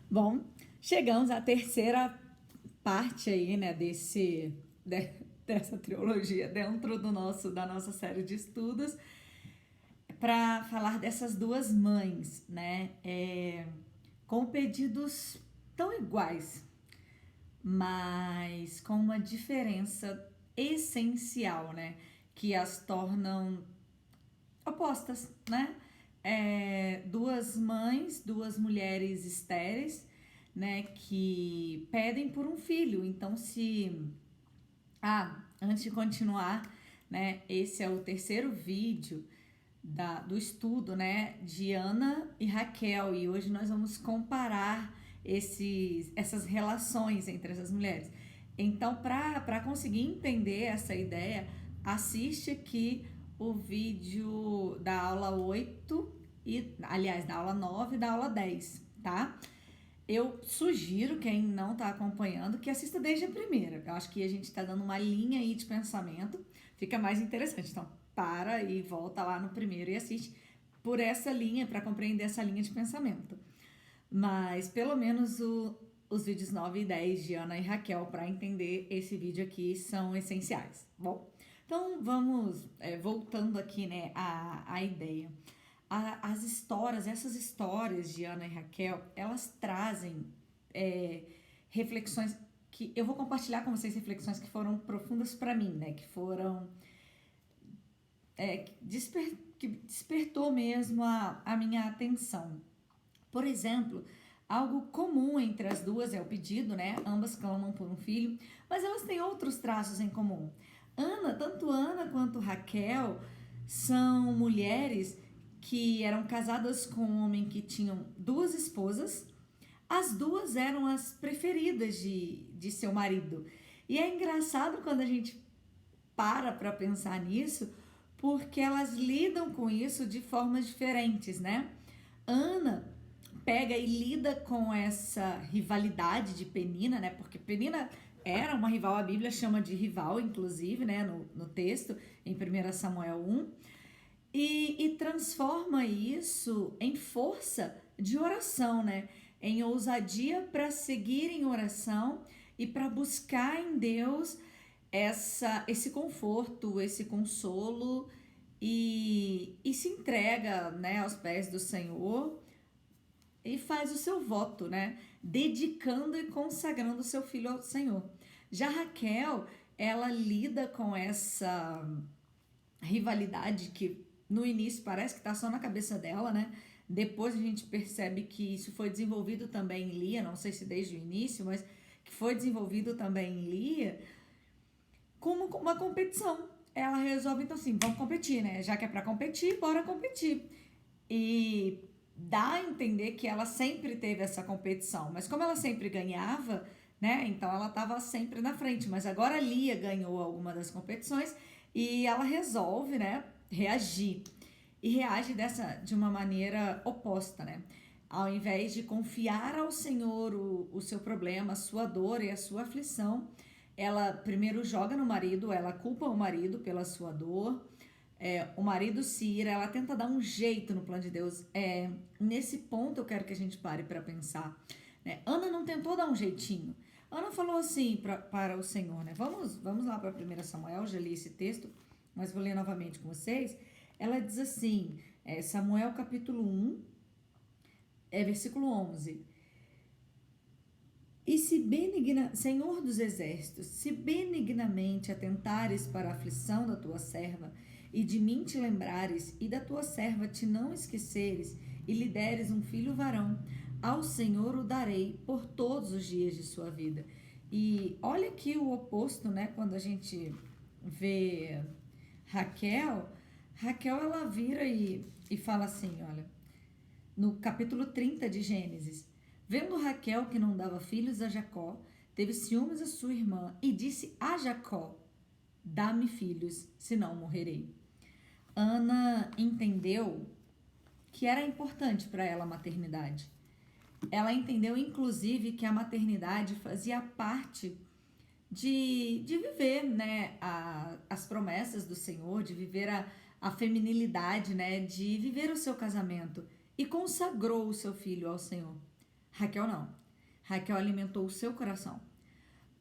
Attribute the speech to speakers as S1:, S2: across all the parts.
S1: Bom, chegamos à terceira parte aí, né, dessa trilogia dentro da nossa série de estudos para falar dessas duas mães, né, com pedidos tão iguais, mas com uma diferença essencial, né, que as tornam opostas, né? Duas mães, duas mulheres estéreis, né, que pedem por um filho. Então, antes de continuar, né, esse é o terceiro vídeo do estudo, né, de Ana e Raquel, e hoje nós vamos comparar essas relações entre essas mulheres. Então, para conseguir entender essa ideia, assiste aqui o vídeo da aula 8 aliás, da aula 9 e da aula 10, tá? Eu sugiro, quem não está acompanhando, que assista desde a primeira. Eu acho que a gente está dando uma linha aí de pensamento, fica mais interessante. Então, para e volta lá no primeiro e assiste por essa linha, para compreender essa linha de pensamento. Mas, pelo menos, os vídeos 9 e 10 de Ana e Raquel, para entender esse vídeo aqui, são essenciais. Bom, então vamos voltando aqui, né, a ideia. Essas histórias de Ana e Raquel, elas trazem reflexões que eu vou compartilhar com vocês, reflexões que foram profundas para mim, né? Que foram que despertou mesmo a minha atenção. Por exemplo, algo comum entre as duas é o pedido, né? Ambas clamam por um filho, mas elas têm outros traços em comum. Tanto Ana quanto Raquel são mulheres que eram casadas com um homem que tinham duas esposas. As duas eram as preferidas de seu marido. E é engraçado quando a gente para pensar nisso, porque elas lidam com isso de formas diferentes, né? Ana pega e lida com essa rivalidade de Penina, né? Porque Penina era uma rival, a Bíblia chama de rival, inclusive, né? No texto, em 1 Samuel 1. E transforma isso em força de oração, né? Em ousadia para seguir em oração e para buscar em Deus esse conforto, esse consolo e se entrega, né, aos pés do Senhor e faz o seu voto, né? Dedicando e consagrando o seu filho ao Senhor. Já Raquel, ela lida com essa rivalidade que no início parece que tá só na cabeça dela, né? Depois a gente percebe que isso foi desenvolvido também em Lia, não sei se desde o início, mas que foi desenvolvido também em Lia como uma competição. Ela resolve, então assim, vamos competir, né? Já que é pra competir, bora competir. E dá a entender que ela sempre teve essa competição, mas como ela sempre ganhava, né? Então ela estava sempre na frente, mas agora a Lia ganhou alguma das competições e ela resolve, né, reagir. E reage de uma maneira oposta, né? Ao invés de confiar ao Senhor o seu problema, a sua dor e a sua aflição, ela primeiro joga no marido, ela culpa o marido pela sua dor, o marido se ira, ela tenta dar um jeito no plano de Deus. Nesse ponto eu quero que a gente pare para pensar, né? Ana não tentou dar um jeitinho. Ana falou assim para o Senhor, né? Vamos lá para 1 Samuel, já li esse texto, mas vou ler novamente com vocês. Ela diz assim, Samuel capítulo 1, versículo 11. E Senhor dos exércitos, se benignamente atentares para a aflição da tua serva, e de mim te lembrares, e da tua serva te não esqueceres, e lhe deres um filho varão, ao Senhor o darei por todos os dias de sua vida. E olha aqui o oposto, né? Quando a gente vê Raquel ela vira e fala assim, olha, no capítulo 30 de Gênesis: vendo Raquel que não dava filhos a Jacó, teve ciúmes a sua irmã e disse a Jacó: dá-me filhos, senão morrerei. Ana entendeu que era importante para ela a maternidade. Ela entendeu, inclusive, que a maternidade fazia parte de viver, né, as promessas do Senhor, de viver a feminilidade, né, de viver o seu casamento, e consagrou o seu filho ao Senhor. Raquel não. Raquel alimentou o seu coração.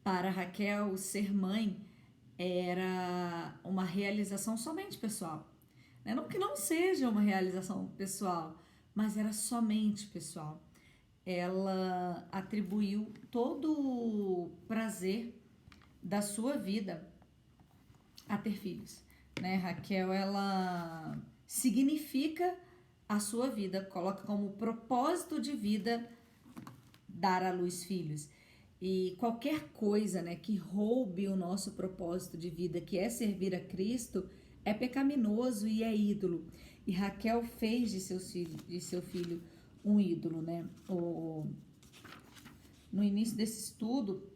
S1: Para Raquel, ser mãe era uma realização somente pessoal. Não que não seja uma realização pessoal, mas era somente pessoal. Ela atribuiu todo o prazer da sua vida a ter filhos. Raquel, ela significa a sua vida, coloca como propósito de vida dar à luz filhos. E qualquer coisa, que roube o nosso propósito de vida, que é servir a Cristo, é pecaminoso e é ídolo. E Raquel fez de seu filho um ídolo, No início desse estudo,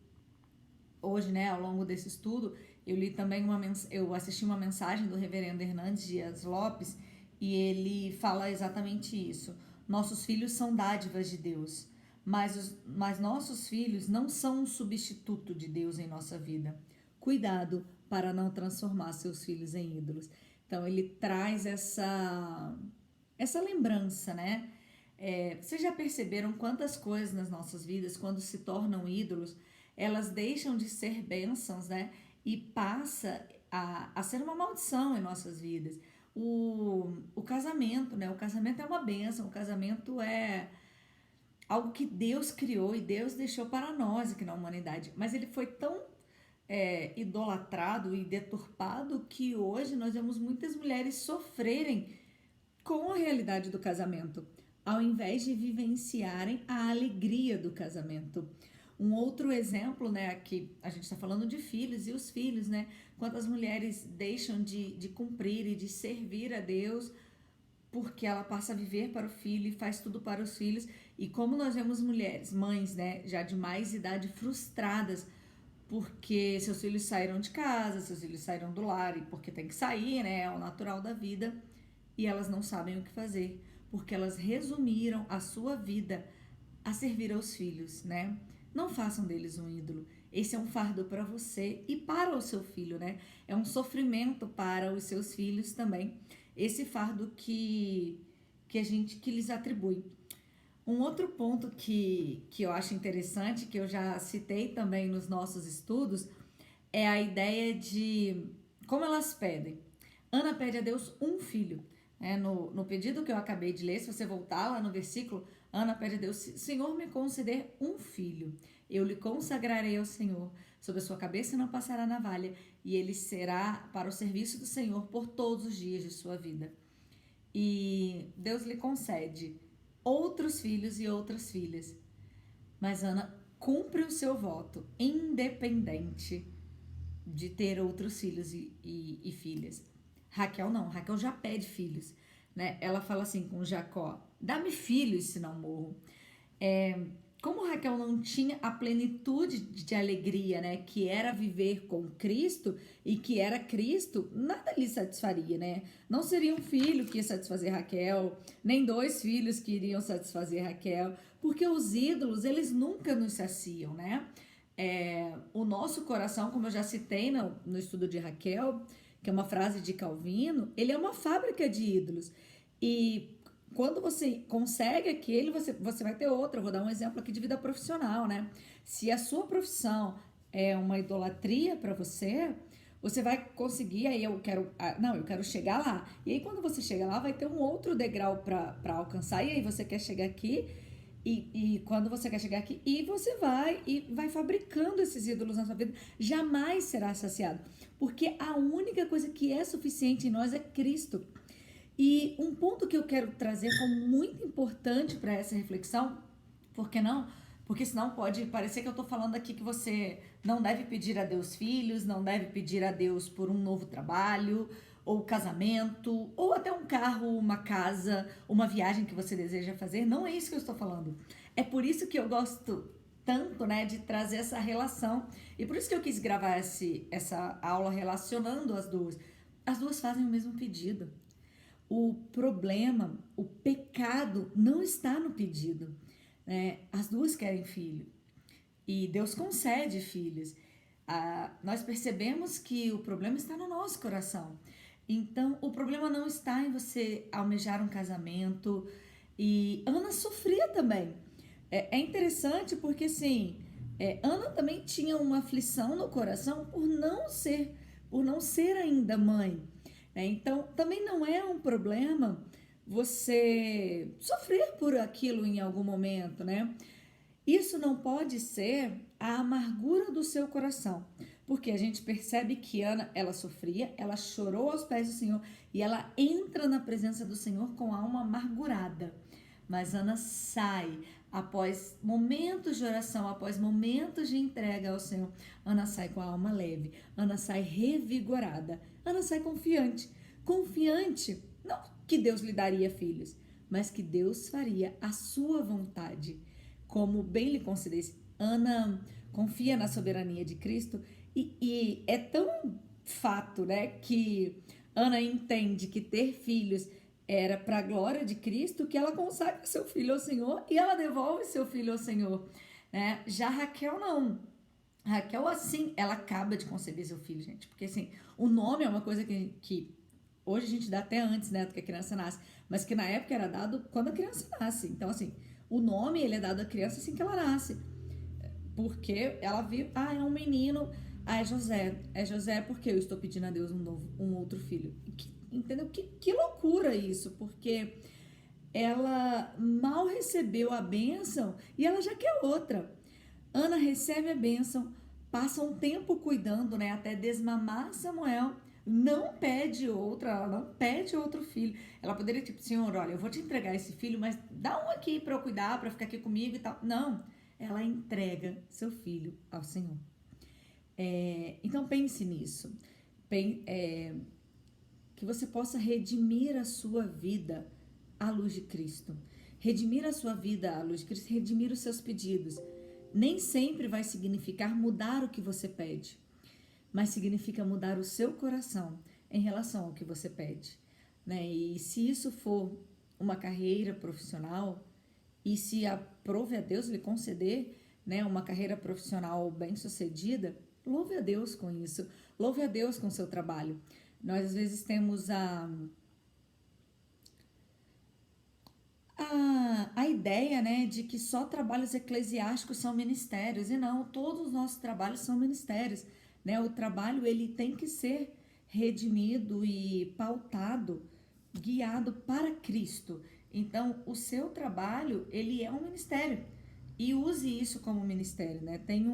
S1: hoje, ao longo desse estudo, eu li também eu assisti uma mensagem do reverendo Hernandes Dias Lopes e ele fala exatamente isso. Nossos filhos são dádivas de Deus, mas nossos filhos não são um substituto de Deus em nossa vida. Cuidado para não transformar seus filhos em ídolos. Então, ele traz essa lembrança, vocês já perceberam quantas coisas nas nossas vidas, quando se tornam ídolos, elas deixam de ser bênçãos, e passa a ser uma maldição em nossas vidas. O casamento, o casamento é uma bênção, o casamento é algo que Deus criou e Deus deixou para nós aqui na humanidade, mas ele foi tão idolatrado e deturpado que hoje nós vemos muitas mulheres sofrerem com a realidade do casamento, ao invés de vivenciarem a alegria do casamento. Um outro exemplo, aqui a gente está falando de filhos e os filhos, quantas mulheres deixam de cumprir e de servir a Deus porque ela passa a viver para o filho e faz tudo para os filhos. E como nós vemos mulheres, mães, já de mais idade, frustradas porque seus filhos saíram de casa, seus filhos saíram do lar e porque tem que sair, é o natural da vida, e elas não sabem o que fazer, porque elas resumiram a sua vida a servir aos filhos, Não façam deles um ídolo. Esse é um fardo para você e para o seu filho, É um sofrimento para os seus filhos também. Esse fardo que lhes atribui. Um outro ponto que eu acho interessante, que eu já citei também nos nossos estudos, é a ideia de como elas pedem. Ana pede a Deus um filho. No pedido que eu acabei de ler, se você voltar lá no versículo, Ana pede a Deus: Senhor, me conceder um filho. Eu lhe consagrarei ao Senhor. Sobre a sua cabeça não passará navalha, e ele será para o serviço do Senhor por todos os dias de sua vida. E Deus lhe concede outros filhos e outras filhas. Mas Ana cumpre o seu voto, independente de ter outros filhos e filhas. Raquel não, Raquel já pede filhos, Ela fala assim com Jacó: dá-me filhos, senão morro. Como Raquel não tinha a plenitude de alegria, que era viver com Cristo e que era Cristo, nada lhe satisfaria, Não seria um filho que ia satisfazer Raquel, nem dois filhos que iriam satisfazer Raquel, porque os ídolos, eles nunca nos saciam, O nosso coração, como eu já citei no estudo de Raquel, que é uma frase de Calvino, ele é uma fábrica de ídolos. E quando você consegue aquele, você vai ter outro. Eu vou dar um exemplo aqui de vida profissional, Se a sua profissão é uma idolatria para você, você vai conseguir, aí eu quero chegar lá. E aí quando você chega lá, vai ter um outro degrau para alcançar. E aí você quer chegar aqui, e quando você quer chegar aqui, e você vai fabricando esses ídolos na sua vida, jamais será saciado. Porque a única coisa que é suficiente em nós é Cristo. E um ponto que eu quero trazer como muito importante para essa reflexão, por que não? Porque senão pode parecer que eu estou falando aqui que você não deve pedir a Deus filhos, não deve pedir a Deus por um novo trabalho, ou casamento, ou até um carro, uma casa, uma viagem que você deseja fazer. Não é isso que eu estou falando. É por isso que eu gosto tanto, de trazer essa relação. E por isso que eu quis gravar essa aula relacionando as duas. As duas fazem o mesmo pedido. O problema, o pecado não está no pedido, As duas querem filho e Deus concede filhos. Nós percebemos que o problema está no nosso coração. Então, o problema não está em você almejar um casamento. E Ana sofria também. É interessante porque, assim, Ana também tinha uma aflição no coração por não ser ainda mãe. Então, também não é um problema você sofrer por aquilo em algum momento, né? Isso não pode ser a amargura do seu coração, porque a gente percebe que Ana, ela sofria, ela chorou aos pés do Senhor e ela entra na presença do Senhor com a alma amargurada. Mas Ana sai após momentos de oração, após momentos de entrega ao Senhor. Ana sai com a alma leve, Ana sai revigorada, Ana sai confiante. Confiante, não que Deus lhe daria filhos, mas que Deus faria a sua vontade, como bem lhe concedesse. Ana confia na soberania de Cristo e é tão fato, né, que Ana entende que ter filhos era para a glória de Cristo, que ela consagra seu filho ao Senhor e ela devolve seu filho ao Senhor, né? Já Raquel não. Raquel, assim, ela acaba de conceber seu filho, gente, porque assim, o nome é uma coisa que hoje a gente dá até antes, né, do que a criança nasce, mas que na época era dado quando a criança nasce. Então, assim, o nome, ele é dado à criança assim que ela nasce, porque ela viu, é um menino, é José. É José porque eu estou pedindo a Deus um outro filho. Entendeu? Que loucura isso, porque ela mal recebeu a bênção e ela já quer outra. Ana recebe a bênção, passa um tempo cuidando, né, até desmamar Samuel, não pede outra, ela não pede outro filho. Ela poderia, tipo, Senhor, olha, eu vou te entregar esse filho, mas dá um aqui para eu cuidar, para ficar aqui comigo e tal. Não, ela entrega seu filho ao Senhor. Então pense nisso. Que você possa redimir a sua vida à luz de Cristo. Redimir a sua vida à luz de Cristo, redimir os seus pedidos. Nem sempre vai significar mudar o que você pede, mas significa mudar o seu coração em relação ao que você pede, né? E se isso for uma carreira profissional, e se aprove a Deus lhe conceder, né, uma carreira profissional bem-sucedida, louve a Deus com isso, louve a Deus com o seu trabalho. Nós às vezes temos a ideia, né, de que só trabalhos eclesiásticos são ministérios, e não, todos os nossos trabalhos são ministérios, né? O trabalho, ele tem que ser redimido e pautado, guiado para Cristo. Então, o seu trabalho, ele é um ministério, e use isso como ministério, né? Tem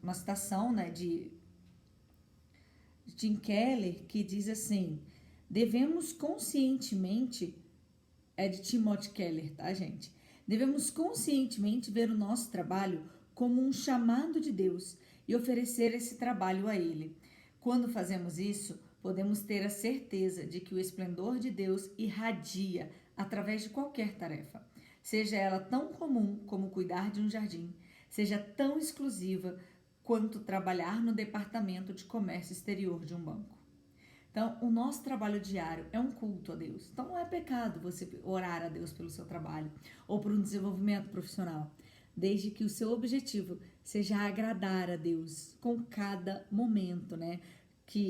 S1: uma citação, né, de Tim Keller, que diz assim: devemos conscientemente, é de Timothy Keller, tá, gente? Devemos conscientemente ver o nosso trabalho como um chamado de Deus e oferecer esse trabalho a Ele. Quando fazemos isso, podemos ter a certeza de que o esplendor de Deus irradia através de qualquer tarefa, seja ela tão comum como cuidar de um jardim, seja tão exclusiva quanto trabalhar no departamento de comércio exterior de um banco. Então, o nosso trabalho diário é um culto a Deus. Então, não é pecado você orar a Deus pelo seu trabalho ou por um desenvolvimento profissional, desde que o seu objetivo seja agradar a Deus com cada momento, né?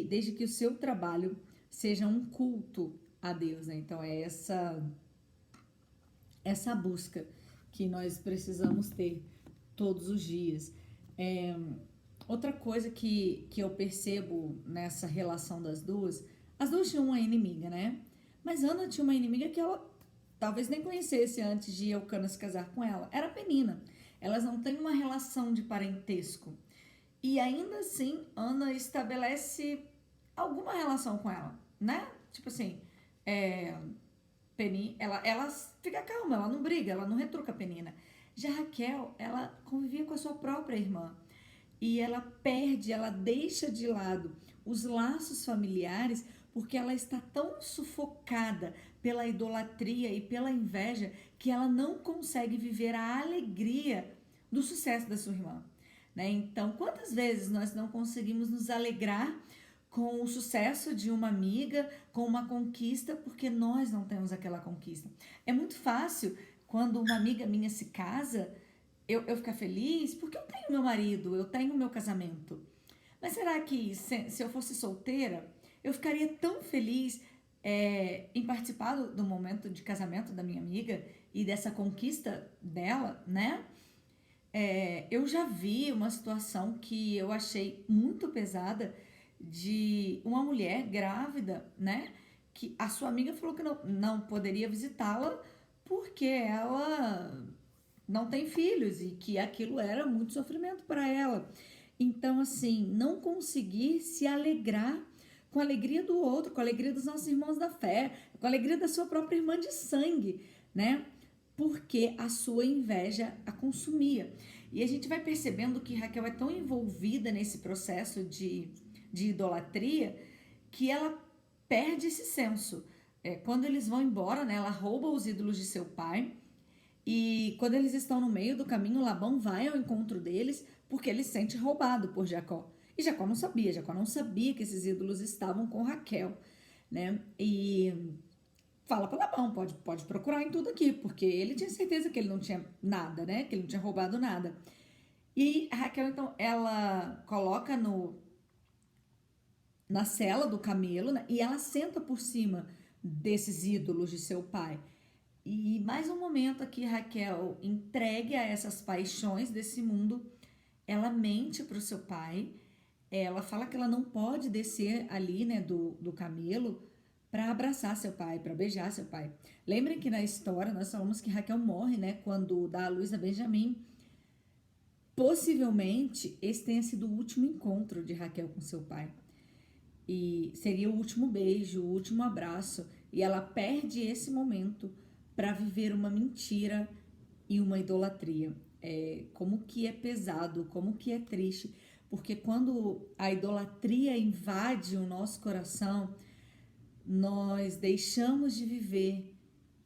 S1: Desde que o seu trabalho seja um culto a Deus, né? Então, é essa busca que nós precisamos ter todos os dias. Outra coisa que eu percebo nessa relação das duas, as duas tinham uma inimiga, né? Mas Ana tinha uma inimiga que ela talvez nem conhecesse antes de Eucana se casar com ela. Era Penina. Elas não têm uma relação de parentesco. E ainda assim, Ana estabelece alguma relação com ela, né? Tipo assim, Penina, ela fica calma, ela não briga, ela não retruca a Penina. Já Raquel, ela convivia com a sua própria irmã. E ela deixa de lado os laços familiares porque ela está tão sufocada pela idolatria e pela inveja que ela não consegue viver a alegria do sucesso da sua irmã, né? Então, quantas vezes nós não conseguimos nos alegrar com o sucesso de uma amiga, com uma conquista, porque nós não temos aquela conquista? É muito fácil quando uma amiga minha se casa, eu ficar feliz porque eu tenho meu marido, eu tenho meu casamento. Mas será que se eu fosse solteira, eu ficaria tão feliz? em participar do momento de casamento da minha amiga e dessa conquista dela, né? Eu já vi uma situação que eu achei muito pesada de uma mulher grávida, né? Que a sua amiga falou que não poderia visitá-la porque ela não tem filhos e que aquilo era muito sofrimento para ela. Então, assim, não conseguir se alegrar com a alegria do outro, com a alegria dos nossos irmãos da fé, com a alegria da sua própria irmã de sangue, né? Porque a sua inveja a consumia. E a gente vai percebendo que Raquel é tão envolvida nesse processo de idolatria que ela perde esse senso. Quando eles vão embora, né, ela rouba os ídolos de seu pai. E quando eles estão no meio do caminho, Labão vai ao encontro deles porque ele se sente roubado por Jacó. E Jacó não sabia que esses ídolos estavam com Raquel, né? E fala para Labão, pode procurar em tudo aqui, porque ele tinha certeza que ele não tinha nada, né? Que ele não tinha roubado nada. E Raquel, então, ela coloca na sela do camelo, né? E ela senta por cima desses ídolos de seu pai. E mais um momento aqui, Raquel, entregue a essas paixões desse mundo, ela mente para o seu pai, ela fala que ela não pode descer ali, né, do camelo para abraçar seu pai, para beijar seu pai. Lembrem que na história nós falamos que Raquel morre, né, quando dá a luz a Benjamim. Possivelmente esse tenha sido o último encontro de Raquel com seu pai. E seria o último beijo, o último abraço. E ela perde esse momento para viver uma mentira e uma idolatria. Como que é pesado, como que é triste. Porque quando a idolatria invade o nosso coração, nós deixamos de viver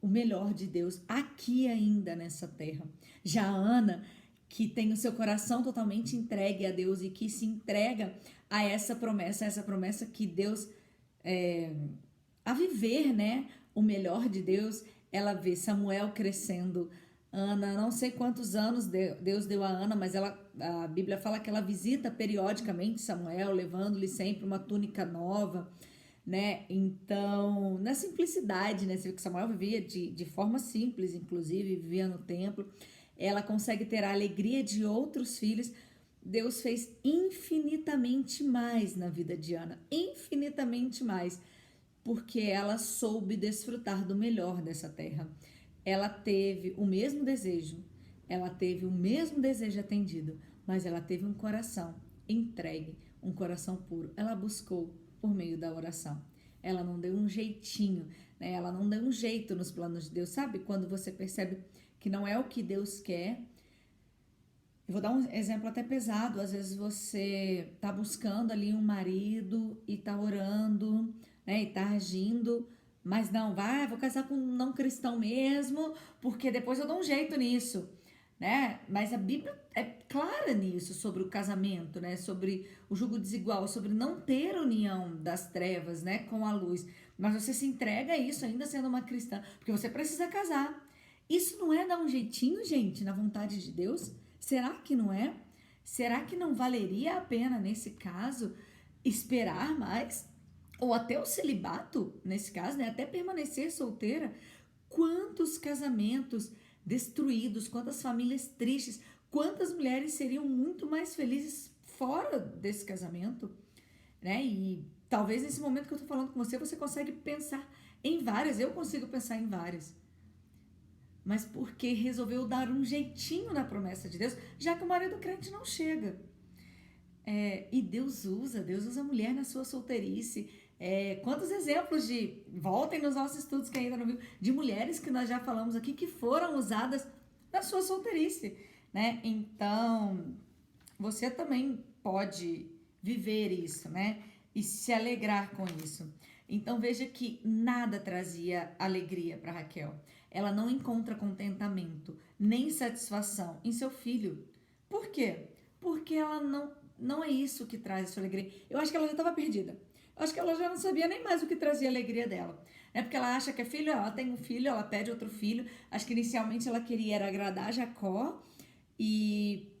S1: o melhor de Deus aqui ainda nessa terra. Já a Ana, que tem o seu coração totalmente entregue a Deus e que se entrega a essa promessa que Deus a viver, né, o melhor de Deus. Ela vê Samuel crescendo, Ana, não sei quantos anos Deus deu a Ana, mas a Bíblia fala que ela visita periodicamente Samuel, levando-lhe sempre uma túnica nova, né? Então, na simplicidade, né? Você vê que Samuel vivia de forma simples, inclusive, vivia no templo. Ela consegue ter a alegria de outros filhos. Deus fez infinitamente mais na vida de Ana, infinitamente mais, porque ela soube desfrutar do melhor dessa terra. Ela teve o mesmo desejo atendido, mas ela teve um coração entregue, um coração puro. Ela buscou por meio da oração. Ela não deu um jeitinho, né? Ela não deu um jeito nos planos de Deus. Sabe quando você percebe que não é o que Deus quer? Eu vou dar um exemplo até pesado. Às vezes você tá buscando ali um marido e tá orando, né? E tá agindo, mas não, vou casar com um não cristão mesmo, porque depois eu dou um jeito nisso, né? Mas a Bíblia é clara nisso, sobre o casamento, né? Sobre o jugo desigual, sobre não ter união das trevas, né? Com a luz. Mas você se entrega a isso ainda sendo uma cristã, porque você precisa casar. Isso não é dar um jeitinho, gente, na vontade de Deus? Será que não é? Será que não valeria a pena, nesse caso, esperar mais? Ou até o celibato, nesse caso, né? Até permanecer solteira? Quantos casamentos destruídos, quantas famílias tristes, quantas mulheres seriam muito mais felizes fora desse casamento, né? E talvez nesse momento que eu tô falando com você, você consegue pensar em várias, eu consigo pensar em várias. Mas porque resolveu dar um jeitinho na promessa de Deus, já que o marido crente não chega. E Deus usa a mulher na sua solteirice. Quantos exemplos voltem nos nossos estudos que ainda não viu, de mulheres que nós já falamos aqui que foram usadas na sua solteirice, né? Então, você também pode viver isso, né? E se alegrar com isso. Então, veja que nada trazia alegria para Raquel. Ela não encontra contentamento, nem satisfação em seu filho. Por quê? Porque ela não é isso que traz a sua alegria. Eu acho que ela já estava perdida. Eu acho que ela já não sabia nem mais o que trazia a alegria dela. Porque ela acha que é filho, ela tem um filho, ela pede outro filho. Acho que inicialmente ela queria era agradar Jacó. E,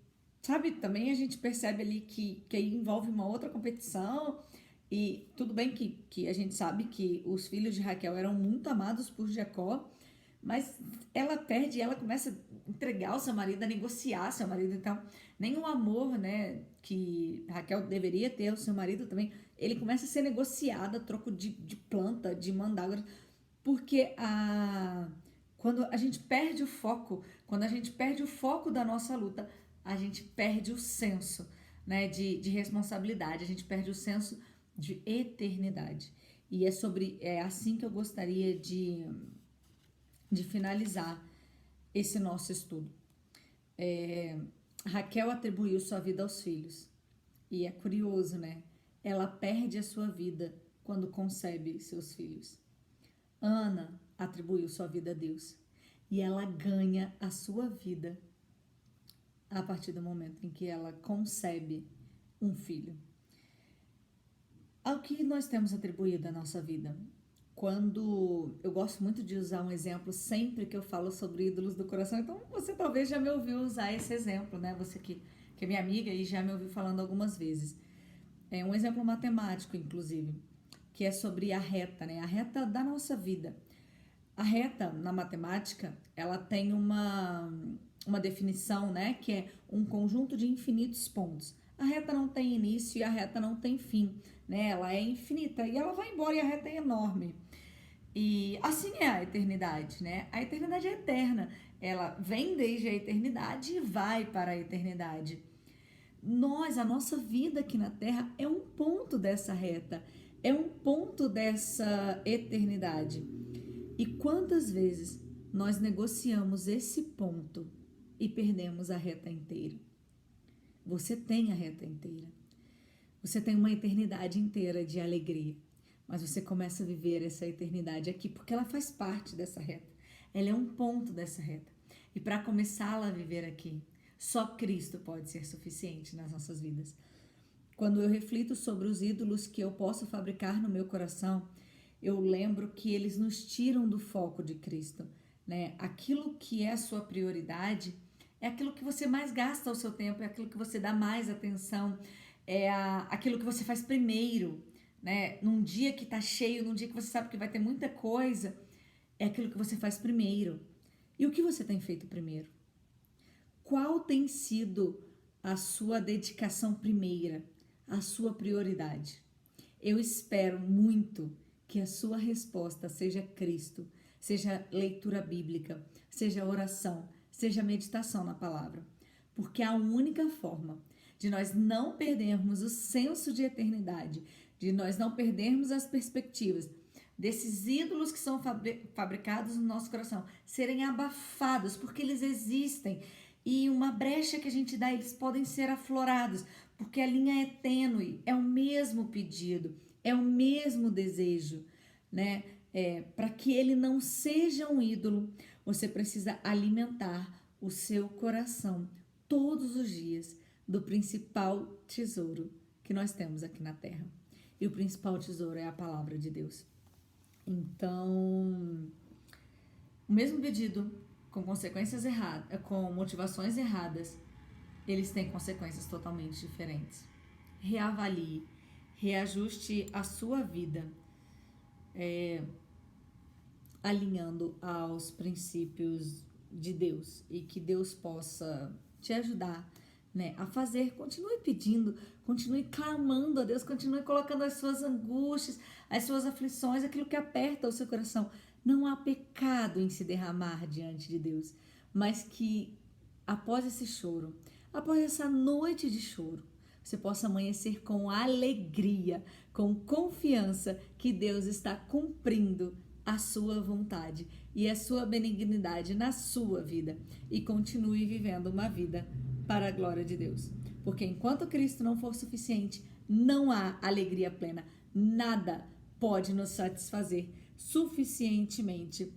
S1: sabe, também a gente percebe ali que aí envolve uma outra competição. E tudo bem que a gente sabe que os filhos de Raquel eram muito amados por Jacó, mas ela perde e ela começa a entregar o seu marido, a negociar seu marido. Então, nem o amor, né, que Raquel deveria ter ao seu marido também, ele começa a ser negociado a troco de planta, de mandágora, porque quando a gente perde o foco, quando a gente perde o foco da nossa luta, a gente perde o senso, né, de responsabilidade, a gente perde o senso de eternidade. E é assim que eu gostaria de finalizar esse nosso estudo. Raquel atribuiu sua vida aos filhos. E é curioso, né? Ela perde a sua vida quando concebe seus filhos. Ana atribuiu sua vida a Deus. E ela ganha a sua vida a partir do momento em que ela concebe um filho. Ao que nós temos atribuído a nossa vida? Quando eu gosto muito de usar um exemplo sempre que eu falo sobre ídolos do coração, então você talvez já me ouviu usar esse exemplo, né? Você que é minha amiga e já me ouviu falando algumas vezes. É um exemplo matemático, inclusive, que é sobre a reta, né? A reta da nossa vida. A reta, na matemática, ela tem uma definição, né? Que é um conjunto de infinitos pontos. A reta não tem início e a reta não tem fim, né? Ela é infinita e ela vai embora e a reta é enorme. E assim é a eternidade, né? A eternidade é eterna. Ela vem desde a eternidade e vai para a eternidade. A nossa vida aqui na Terra é um ponto dessa reta, é um ponto dessa eternidade. E quantas vezes nós negociamos esse ponto e perdemos a reta inteira? Você tem a reta inteira. Você tem uma eternidade inteira de alegria. Mas você começa a viver essa eternidade aqui porque ela faz parte dessa reta. Ela é um ponto dessa reta. E para começá-la a viver aqui, só Cristo pode ser suficiente nas nossas vidas. Quando eu reflito sobre os ídolos que eu posso fabricar no meu coração, eu lembro que eles nos tiram do foco de Cristo, né? Aquilo que é a sua prioridade é aquilo que você mais gasta o seu tempo, é aquilo que você dá mais atenção, aquilo que você faz primeiro, né? Num dia que tá cheio, num dia que você sabe que vai ter muita coisa, é aquilo que você faz primeiro. E o que você tem feito primeiro? Qual tem sido a sua dedicação primeira, a sua prioridade? Eu espero muito que a sua resposta seja Cristo, seja leitura bíblica, seja oração, seja meditação na palavra. Porque a única forma de nós não perdermos o senso de eternidade, de nós não perdermos as perspectivas, desses ídolos que são fabricados no nosso coração, serem abafados, porque eles existem. E uma brecha que a gente dá, eles podem ser aflorados, porque a linha é tênue, é o mesmo pedido, é o mesmo desejo, né? Para que ele não seja um ídolo, você precisa alimentar o seu coração todos os dias do principal tesouro que nós temos aqui na Terra. E o principal tesouro é a palavra de Deus. Então, o mesmo pedido com consequências erradas, com motivações erradas, eles têm consequências totalmente diferentes. Reavalie, reajuste a sua vida, alinhando aos princípios de Deus e que Deus possa te ajudar, né, a fazer. Continue pedindo, continue clamando a Deus, continue colocando as suas angústias, as suas aflições, aquilo que aperta o seu coração. Não há pecado em se derramar diante de Deus, mas que após esse choro, após essa noite de choro, você possa amanhecer com alegria, com confiança que Deus está cumprindo a sua vontade e a sua benignidade na sua vida, e continue vivendo uma vida para a glória de Deus. Porque enquanto Cristo não for suficiente, não há alegria plena. Nada pode nos satisfazer suficientemente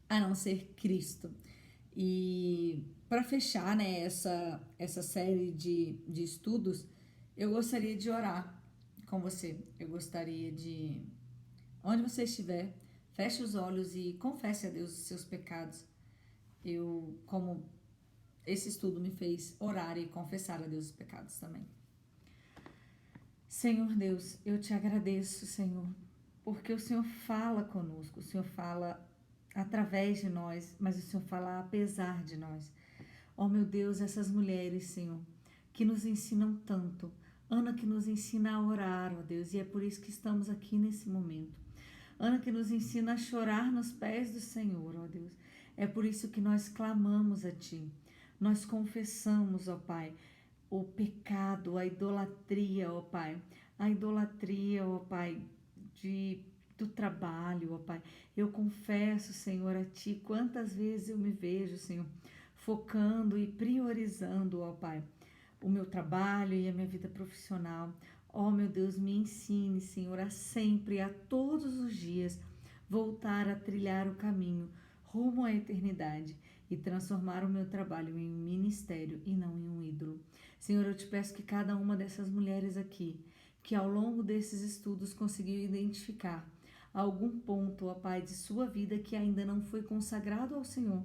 S1: a não ser Cristo. E para fechar, né, essa série de estudos, eu gostaria de orar com você. Eu gostaria de, onde você estiver, feche os olhos e confesse a Deus os seus pecados. Como esse estudo me fez orar e confessar a Deus os pecados também. Senhor Deus, eu te agradeço, Senhor, porque o Senhor fala conosco, o Senhor fala através de nós, mas o Senhor fala apesar de nós. Ó meu Deus, essas mulheres, Senhor, que nos ensinam tanto. Ana que nos ensina a orar, ó Deus, e é por isso que estamos aqui nesse momento. Ana que nos ensina a chorar nos pés do Senhor, ó Deus. É por isso que nós clamamos a Ti. Nós confessamos, ó Pai, o pecado, a idolatria, ó Pai. A idolatria, ó Pai, do trabalho, ó Pai. Eu confesso, Senhor, a Ti quantas vezes eu me vejo, Senhor, focando e priorizando, ó Pai, o meu trabalho e a minha vida profissional. Ó meu Deus, me ensine, Senhor, a sempre, a todos os dias, voltar a trilhar o caminho rumo à eternidade e transformar o meu trabalho em um ministério e não em um ídolo. Senhor, eu te peço que cada uma dessas mulheres aqui, que ao longo desses estudos conseguiu identificar algum ponto, ó Pai, de sua vida que ainda não foi consagrado ao Senhor,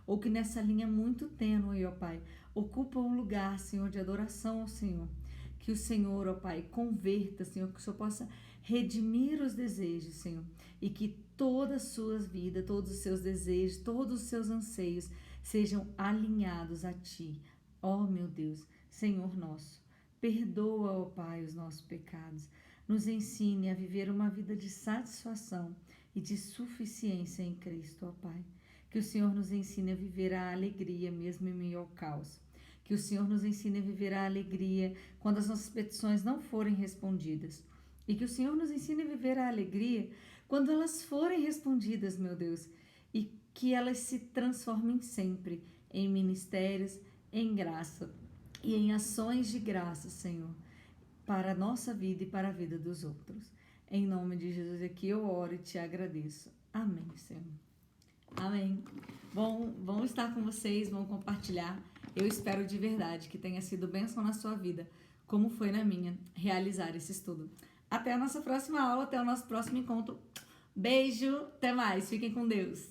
S1: ou que nessa linha muito tênue, ó Pai, ocupa um lugar, Senhor, de adoração ao Senhor. Que o Senhor, ó Pai, converta, Senhor, que o Senhor possa redimir os desejos, Senhor, e que toda a sua vida, todos os seus desejos, todos os seus anseios sejam alinhados a Ti. Ó meu Deus, Senhor nosso, perdoa, ó Pai, os nossos pecados. Nos ensine a viver uma vida de satisfação e de suficiência em Cristo, ó Pai. Que o Senhor nos ensine a viver a alegria mesmo em meio ao caos. Que o Senhor nos ensine a viver a alegria quando as nossas petições não forem respondidas. E que o Senhor nos ensine a viver a alegria quando elas forem respondidas, meu Deus. E que elas se transformem sempre em ministérios, em graça e em ações de graça, Senhor, para a nossa vida e para a vida dos outros. Em nome de Jesus aqui eu oro e te agradeço. Amém, Senhor. Amém. Vão estar com vocês, vão compartilhar. Eu espero de verdade que tenha sido bênção na sua vida, como foi na minha, realizar esse estudo. Até a nossa próxima aula, até o nosso próximo encontro. Beijo, até mais, fiquem com Deus.